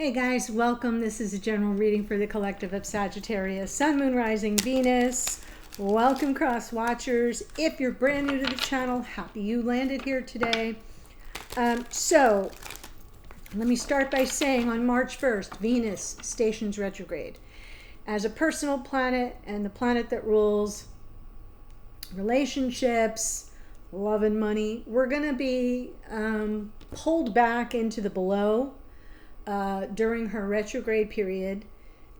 Hey guys, welcome. This is a general reading for the collective of Sagittarius, Sun, Moon, Rising, Venus. Welcome, cross watchers. If you're brand new to the channel, happy you landed here today. So let me start by saying on March 1st, Venus stations retrograde. As a personal planet and the planet that rules relationships, love and money, we're going to be pulled back into the below during her retrograde period.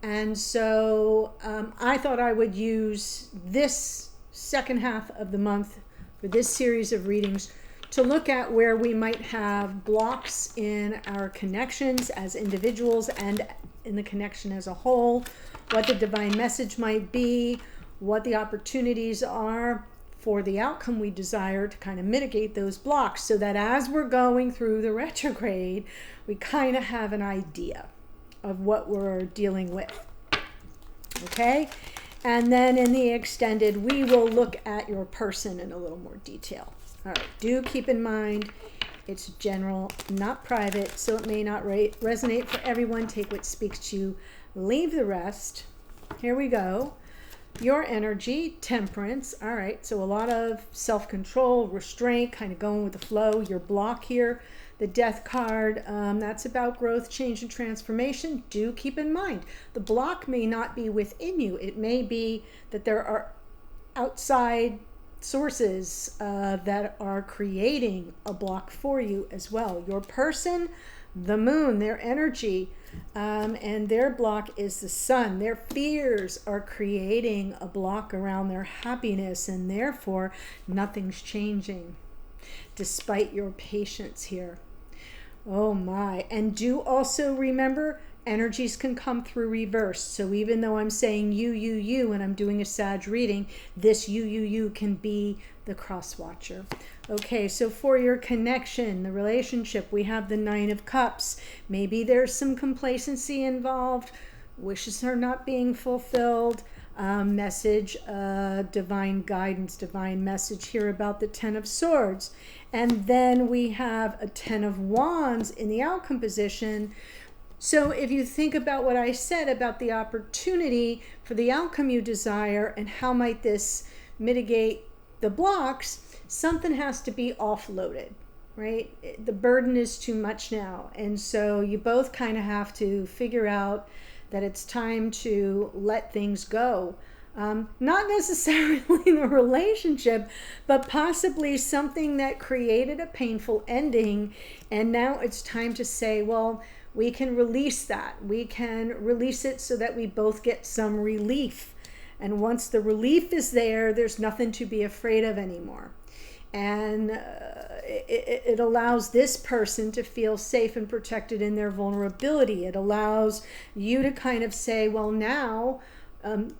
And so I thought I would use this second half of the month for this series of readings to look at where we might have blocks in our connections as individuals and in the connection as a whole, what the divine message might be, what the opportunities are for the outcome we desire to kind of mitigate those blocks, so that as we're going through the retrograde, we kind of have an idea of what we're dealing with. Okay? And then in the extended, we will look at your person in a little more detail. All right, do keep in mind, it's general, not private, so it may not resonate for everyone. Take what speaks to you, leave the rest. Here we go. Your energy, temperance. All right, so a lot of self-control, restraint, kind of going with the flow. Your block here, the death card, that's about growth, change, and transformation. Do keep in mind, the block may not be within you. It may be that there are outside sources that are creating a block for you as well. Your person, the moon, their energy, and their block is the sun. Their fears are creating a block around their happiness, and therefore nothing's changing despite your patience here. Oh my. And do also remember, energies can come through reverse. So even though I'm saying you, and I'm doing a Sag reading, this you can be the cross watcher. Okay, so for your connection, the relationship, we have the Nine of Cups. Maybe there's some complacency involved. Wishes are not being fulfilled. Message, divine guidance, divine message here about the Ten of Swords. And then we have a Ten of Wands in the outcome position. So if you think about what I said about the opportunity for the outcome you desire and how might this mitigate the blocks, something has to be offloaded, right? The burden is too much now. And so you both kind of have to figure out that it's time to let things go. Not necessarily the relationship, but possibly something that created a painful ending. And now it's time to say, well, we can release that. We can release it so that we both get some relief. And once the relief is there, there's nothing to be afraid of anymore. And it allows this person to feel safe and protected in their vulnerability. It allows you to kind of say, well, now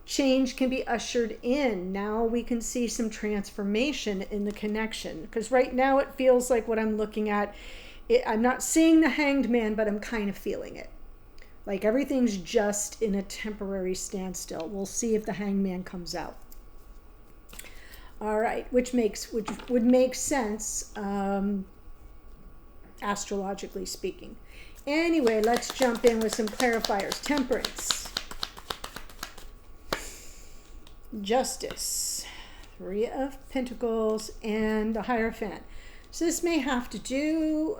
change can be ushered in. Now we can see some transformation in the connection. Because right now it feels like what I'm looking at, I'm not seeing the Hanged Man, but I'm kind of feeling it. Like everything's just in a temporary standstill. We'll see if the Hanged Man comes out. All right, which would make sense, astrologically speaking. Anyway, let's jump in with some clarifiers. Temperance, Justice, Three of Pentacles, and the Hierophant. So this may have to do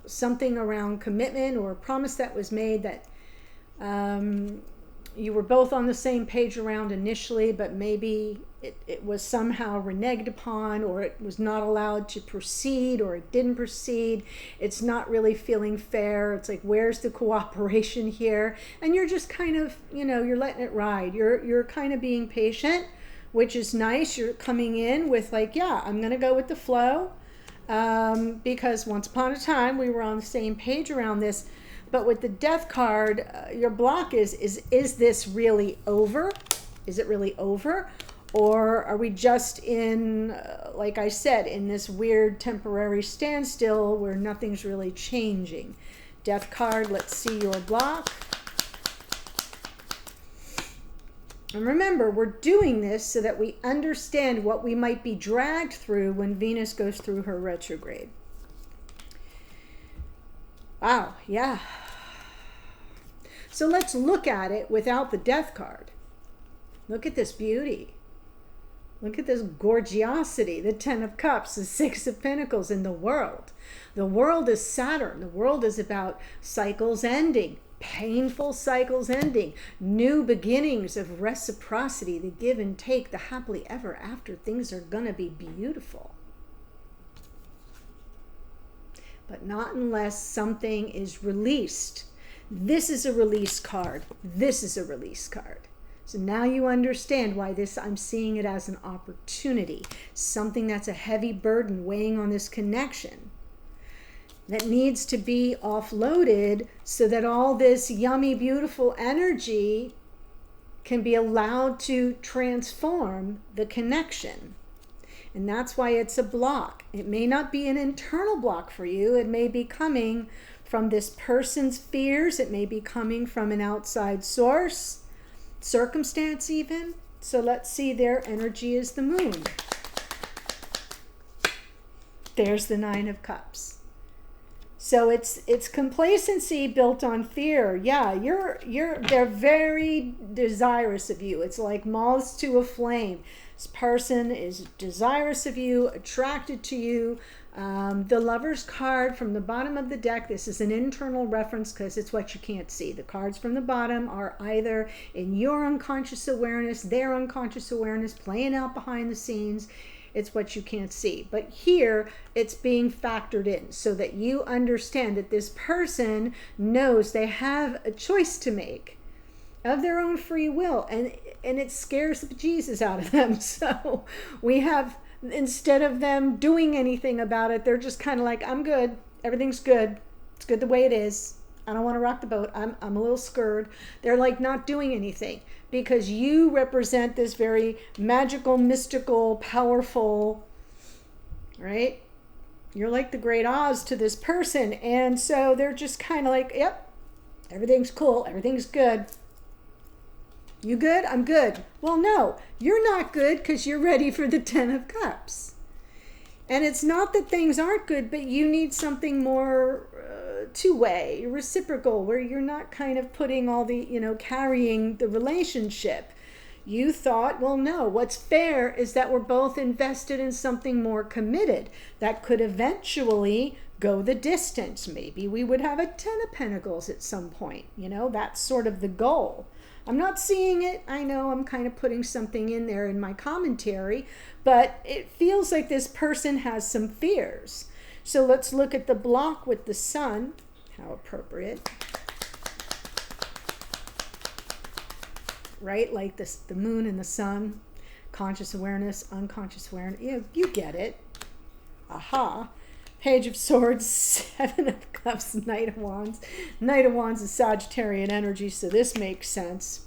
something around commitment or a promise that was made that you were both on the same page around initially, but maybe it was somehow reneged upon, or it was not allowed to proceed, or it didn't proceed. It's not really feeling fair. It's like, where's the cooperation here? And you're just kind of, you're letting it ride. You're kind of being patient, which is nice. You're coming in with like, yeah, I'm going to go with the flow. Because once upon a time we were on the same page around this. But with the Death card, your block is this really over? Is it really over? Or are we just in, like I said, in this weird temporary standstill where nothing's really changing? Death card, let's see your block. And remember, we're doing this so that we understand what we might be dragged through when Venus goes through her retrograde. Wow, yeah. So let's look at it without the Death card. Look at this beauty. Look at this gorgeosity, the Ten of Cups, the Six of Pentacles in the world. The world is Saturn. The world is about cycles ending, painful cycles ending, new beginnings of reciprocity, the give and take, the happily ever after. Things are going to be beautiful. But not unless something is released. This is a release card. This is a release card. So now you understand why I'm seeing it as an opportunity, something that's a heavy burden weighing on this connection that needs to be offloaded so that all this yummy, beautiful energy can be allowed to transform the connection. And that's why it's a block. It may not be an internal block for you. It may be coming from this person's fears. It may be coming from an outside source. Circumstance even. So let's see, their energy is the Moon. There's the Nine of Cups. So it's complacency built on fear. Yeah, they're very desirous of you. It's like moths to a flame. This person is desirous of you, attracted to you. The Lover's card from the bottom of the deck, this is an internal reference because it's what you can't see. The cards from the bottom are either in your unconscious awareness, their unconscious awareness, playing out behind the scenes. It's what you can't see. But here, it's being factored in so that you understand that this person knows they have a choice to make of their own free will, and it scares the bejesus out of them. So we have, instead of them doing anything about it, they're just kind of like, I'm good, everything's good, it's good the way it is, I don't want to rock the boat, I'm a little scared. They're like not doing anything because you represent this very magical, mystical, powerful, right? You're like the Great Oz to this person, and so they're just kind of like, yep, everything's cool, everything's good. You good? I'm good. Well, no, you're not good because you're ready for the Ten of Cups. And it's not that things aren't good, but you need something more two-way, reciprocal, where you're not kind of putting all the, carrying the relationship. You thought, well, no, what's fair is that we're both invested in something more committed that could eventually go the distance. Maybe we would have a Ten of Pentacles at some point. That's sort of the goal. I'm not seeing it. I know I'm kind of putting something in there in my commentary, but it feels like this person has some fears. So let's look at the block with the Sun. How appropriate. Right? Like this, the Moon and the Sun. Conscious awareness, unconscious awareness. You get it. Aha. Page of Swords, Seven of Cups, Knight of Wands. Knight of Wands is Sagittarian energy, so this makes sense.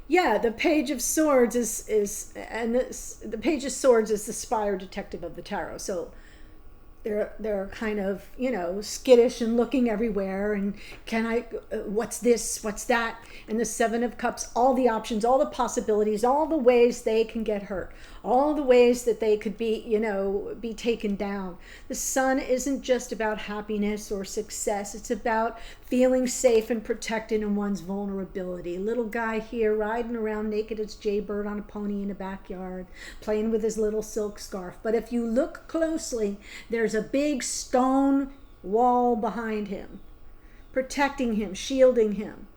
Yeah, the Page of Swords the Page of Swords is the spire detective of the tarot. So they're kind of, skittish and looking everywhere, and what's this, what's that? And the Seven of Cups, all the options, all the possibilities, all the ways they can get hurt, all the ways that they could be, be taken down. The Sun isn't just about happiness or success. It's about feeling safe and protected in one's vulnerability. Little guy here riding around naked as Jaybird on a pony in a backyard, playing with his little silk scarf. But if you look closely, there's a big stone wall behind him, protecting him, shielding him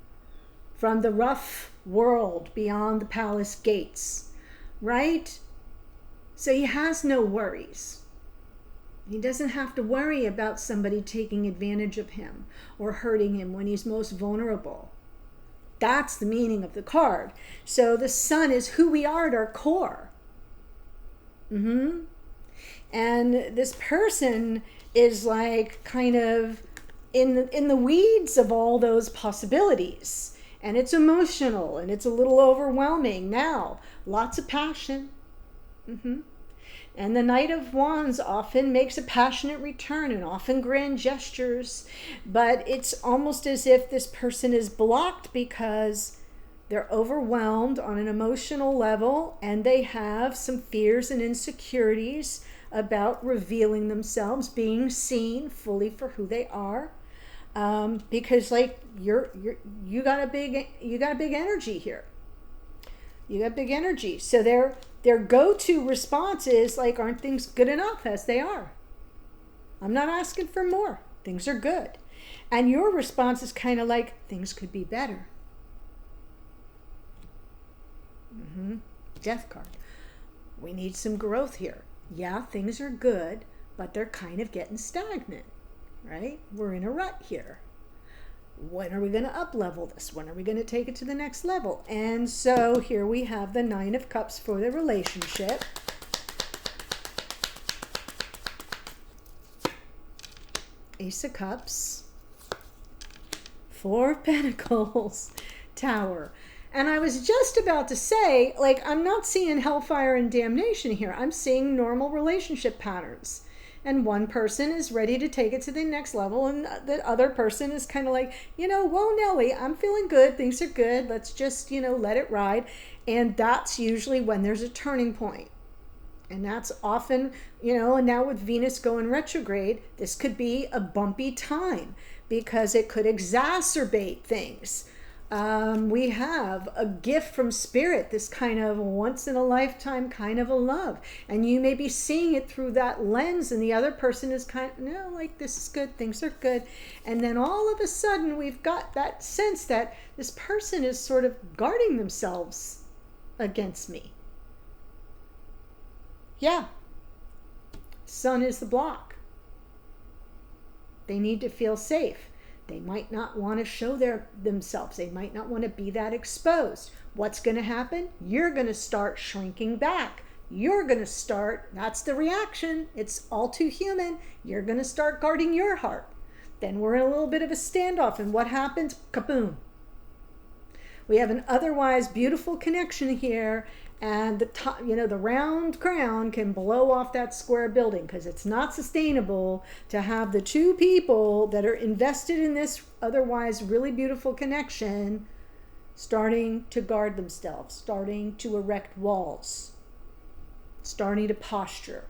from the rough world beyond the palace gates, right? So he has no worries. He doesn't have to worry about somebody taking advantage of him or hurting him when he's most vulnerable. That's the meaning of the card. So the Sun is who we are at our core. And this person is like kind of in the weeds of all those possibilities. And it's emotional and it's a little overwhelming. Now, lots of passion. And the Knight of Wands often makes a passionate return and often grand gestures. But it's almost as if this person is blocked because they're overwhelmed on an emotional level and they have some fears and insecurities about revealing themselves, being seen fully for who they are. because like you got a big energy here. You got big energy. So their go-to response is like, aren't things good enough as they are? I'm not asking for more. Things are good. And your response is kind of like, things could be better. Death card. We need some growth here. Yeah, things are good, but they're kind of getting stagnant, right? We're in a rut here. When are we going to up-level this? When are we going to take it to the next level? And so here we have the Nine of Cups for the relationship. Ace of Cups. Four of Pentacles. Tower. And I was just about to say, like, I'm not seeing hellfire and damnation here. I'm seeing normal relationship patterns. And one person is ready to take it to the next level, and the other person is kind of like, whoa, Nelly, I'm feeling good. Things are good. Let's just, let it ride. And that's usually when there's a turning point. And that's often, and now with Venus going retrograde, this could be a bumpy time because it could exacerbate things. We have a gift from spirit, this kind of once in a lifetime kind of a love. And you may be seeing it through that lens, and the other person is kind of, no, like, this is good, things are good. And then all of a sudden we've got that sense that this person is sort of guarding themselves against me. Yeah. Sun is the block. They need to feel safe. They might not want to show themselves. They might not want to be that exposed. What's going to happen? You're going to start shrinking back. You're going to start, that's the reaction. It's all too human. You're going to start guarding your heart. Then we're in a little bit of a standoff. And what happens? Kaboom. We have an otherwise beautiful connection here. And the top, the round crown can blow off that square building because it's not sustainable to have the two people that are invested in this otherwise really beautiful connection starting to guard themselves, starting to erect walls, starting to posture.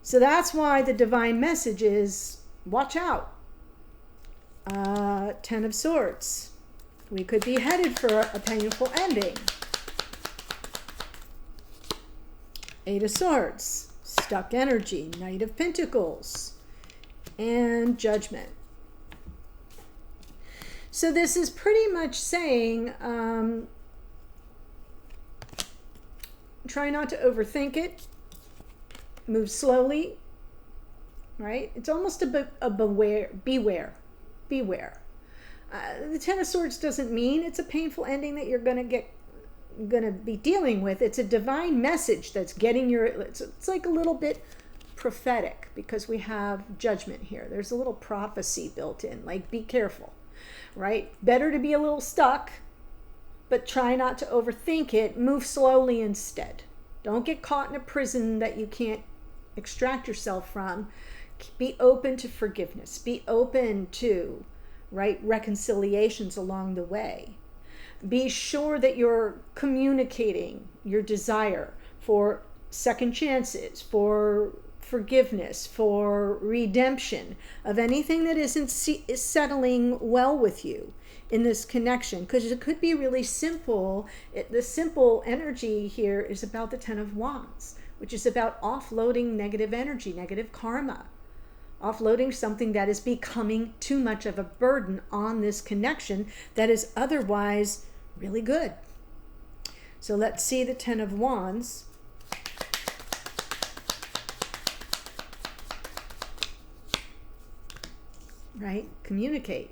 So that's why the divine message is watch out. Ten of Swords. We could be headed for a painful ending. Eight of Swords, stuck energy, Knight of Pentacles, and Judgment. So this is pretty much saying, try not to overthink it, move slowly, right? It's almost a beware. The Ten of Swords doesn't mean it's a painful ending that you're going to be dealing with. It's a divine message that's getting it's like a little bit prophetic because we have Judgment here. There's a little prophecy built in, like be careful, right? Better to be a little stuck, but try not to overthink it. Move slowly instead. Don't get caught in a prison that you can't extract yourself from. Be open to forgiveness. Be open to reconciliations along the way. Be sure that you're communicating your desire for second chances, for forgiveness, for redemption of anything that is settling well with you in this connection, because it could be really simple. The simple energy here is about the Ten of Wands, which is about offloading negative energy, negative karma. Offloading something that is becoming too much of a burden on this connection that is otherwise really good. So let's see the Ten of Wands. Right? Communicate.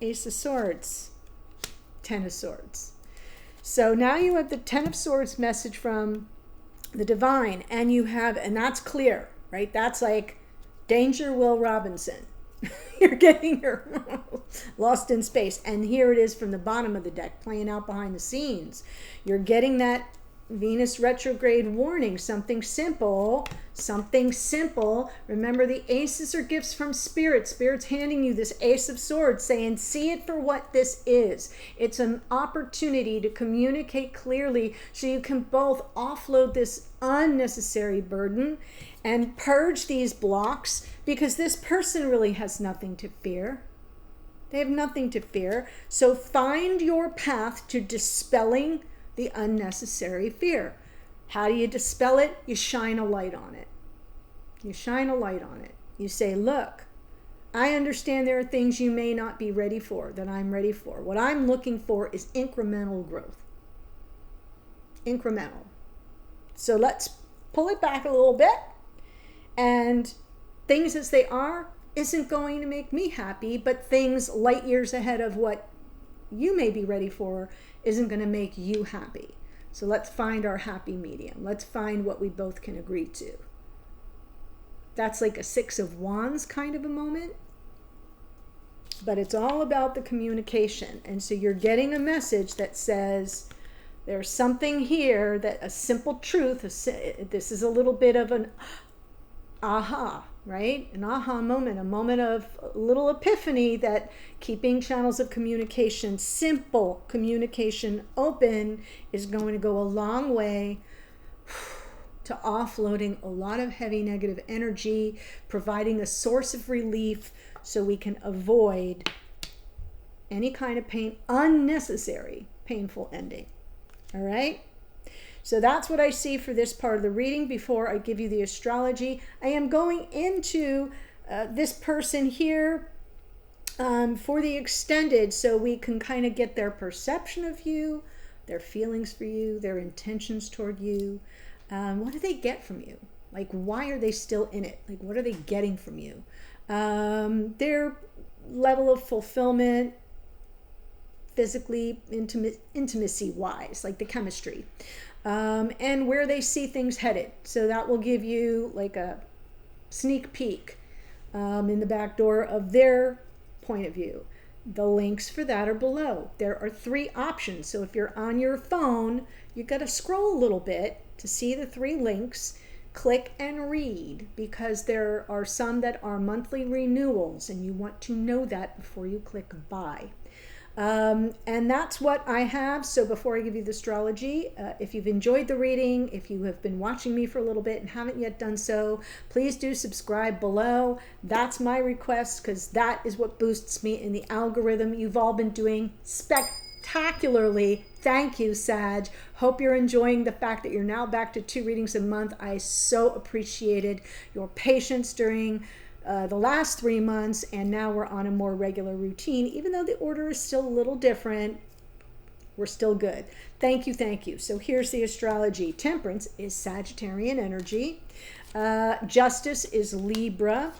Ace of Swords. Ten of Swords. So now you have the Ten of Swords message from the divine, and that's clear, right? That's like danger, Will Robinson. You're getting your lost in space. And here it is from the bottom of the deck, playing out behind the scenes. You're getting that Venus retrograde warning, something simple, something simple. Remember, the aces are gifts from Spirit. Spirit's handing you this Ace of Swords saying, see it for what this is. It's an opportunity to communicate clearly so you can both offload this unnecessary burden and purge these blocks, because this person really has nothing to fear. They have nothing to fear. So find your path to dispelling the unnecessary fear. How do you dispel it? You shine a light on it. You shine a light on it. You say, look, I understand there are things you may not be ready for that I'm ready for. What I'm looking for is incremental growth. Incremental. So let's pull it back a little bit. And things as they are isn't going to make me happy, but things light years ahead of what you may be ready for isn't going to make you happy. So let's find our happy medium. Let's find what we both can agree to. That's like a Six of Wands kind of a moment. But it's all about the communication. And so you're getting a message that says, there's something here, that a simple truth, this is a little bit of an aha, right? An aha moment, a moment of a little epiphany, that keeping channels of communication, simple communication open, is going to go a long way to offloading a lot of heavy negative energy, providing a source of relief so we can avoid any kind of pain, unnecessary painful ending. All right? So that's what I see for this part of the reading. Before I give you the astrology, I am going into this person here for the extended, so we can kind of get their perception of you, their feelings for you, their intentions toward you. What do they get from you? Like, why are they still in it? Like, what are they getting from you? Their level of fulfillment, physically, intimacy-wise, like the chemistry. And where they see things headed. So that will give you like a sneak peek in the back door of their point of view. The links for that are below. There are 3 options. So if you're on your phone, you've got to scroll a little bit to see the 3 links. Click and read, because there are some that are monthly renewals, and you want to know that before you click buy. And that's what I have. So before I give you the astrology, if you've enjoyed the reading, if you have been watching me for a little bit and haven't yet done so, please do subscribe below. That's my request, because that is what boosts me in the algorithm. You've all been doing spectacularly. Thank you, Sag. Hope you're enjoying the fact that you're now back to 2 readings a month. I so appreciated your patience during the last 3 months, and now we're on a more regular routine. Even though the order is still a little different, we're still good. Thank you, thank you. So here's the astrology. Temperance is Sagittarian energy. Justice is Libra.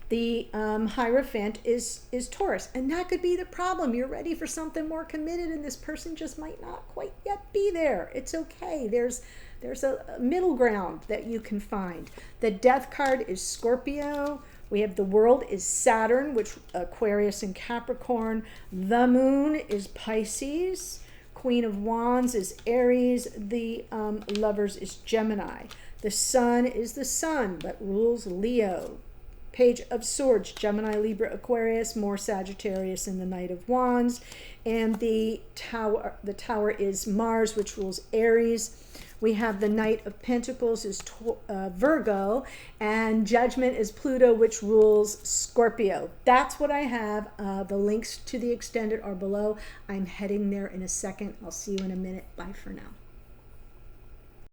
The Hierophant is Taurus. And that could be the problem. You're ready for something more committed, and this person just might not quite yet be there. It's okay. There's a middle ground that you can find. The Death card is Scorpio. We have the World is Saturn, which Aquarius and Capricorn. The Moon is Pisces. Queen of Wands is Aries. The Lovers is Gemini. The Sun is the Sun, but rules Leo. Page of Swords, Gemini, Libra, Aquarius, more Sagittarius in the Knight of Wands. And the Tower is Mars, which rules Aries. We have the Knight of Pentacles is Virgo, and Judgment is Pluto, which rules Scorpio. That's what I have. The links to the extended are below. I'm heading there in a second. I'll see you in a minute. Bye for now.